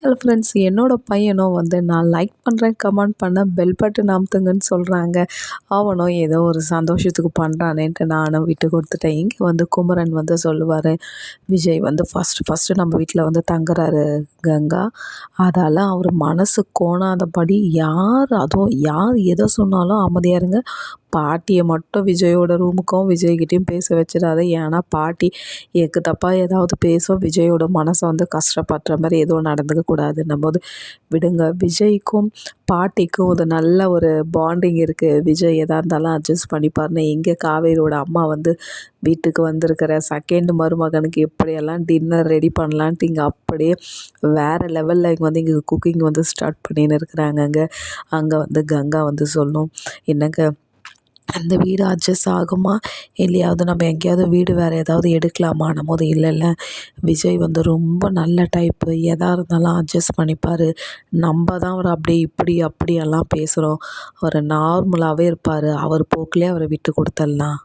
Hello friends, என்னோட பையனும் வந்து நான் லைக் பண்ணுறேன், கமெண்ட் பண்ண பெல் பட்டன் அமுத்துங்கன்னு சொல்கிறாங்க. அவனும் ஏதோ ஒரு சந்தோஷத்துக்கு பண்ணுறானேன்ட்டு நானும் விட்டு கொடுத்துட்டேன். இங்கே வந்து குமரன் வந்து சொல்லுவார், விஜய் வந்து ஃபஸ்ட்டு நம்ம வீட்டில் வந்து தங்குறாரு கங்கா. அதால் அவர் மனசு கோணாதபடி அதுவும் யார் எதை சொன்னாலும் அமைதியாக இருங்க. பாட்டியை மட்டும் விஜயோட ரூமுக்கும் விஜய்கிட்டையும் பேச வச்சிடாத. ஏன்னா பாட்டி எக்கு தப்பாக ஏதாவது பேசும், விஜயோட மனசை வந்து கஷ்டப்படுற மாதிரி எதுவும் நடந்துக்கக்கூடாதுன்னும் போது விடுங்க. விஜய்க்கும் பாட்டிக்கும் ஒரு நல்ல ஒரு பாண்டிங் இருக்குது. விஜய் எதாக இருந்தாலும் அட்ஜஸ்ட் பண்ணிப்பாருன்னு இங்கே காவேரியோட அம்மா வந்து வீட்டுக்கு வந்திருக்கிற செகண்ட் மருமகனுக்கு எப்படியெல்லாம் டின்னர் ரெடி பண்ணலான்ட்டு இங்கே அப்படியே வேறு லெவலில் இங்கே வந்து இங்கே குக்கிங் வந்து ஸ்டார்ட் பண்ணின்னு இருக்கிறாங்கங்க. அங்கே வந்து கங்கா வந்து சொல்லணும், என்னங்க அந்த வீடு அட்ஜஸ்ட் ஆகுமா, இல்லையாவது நம்ம எங்கேயாவது வீடு வேறு ஏதாவது எடுக்கலாமான்னும் போது இல்லை விஜய் வந்து ரொம்ப நல்ல டைப்பு, எதாக இருந்தாலும் அட்ஜஸ்ட் பண்ணிப்பார். நம்ம தான் அவர் அப்படி இப்படி அப்படியெல்லாம் பேசுகிறோம். அவர் நார்மலாகவே இருப்பார். அவர் போக்கிலே அவரை விட்டு கொடுத்துடலாம்.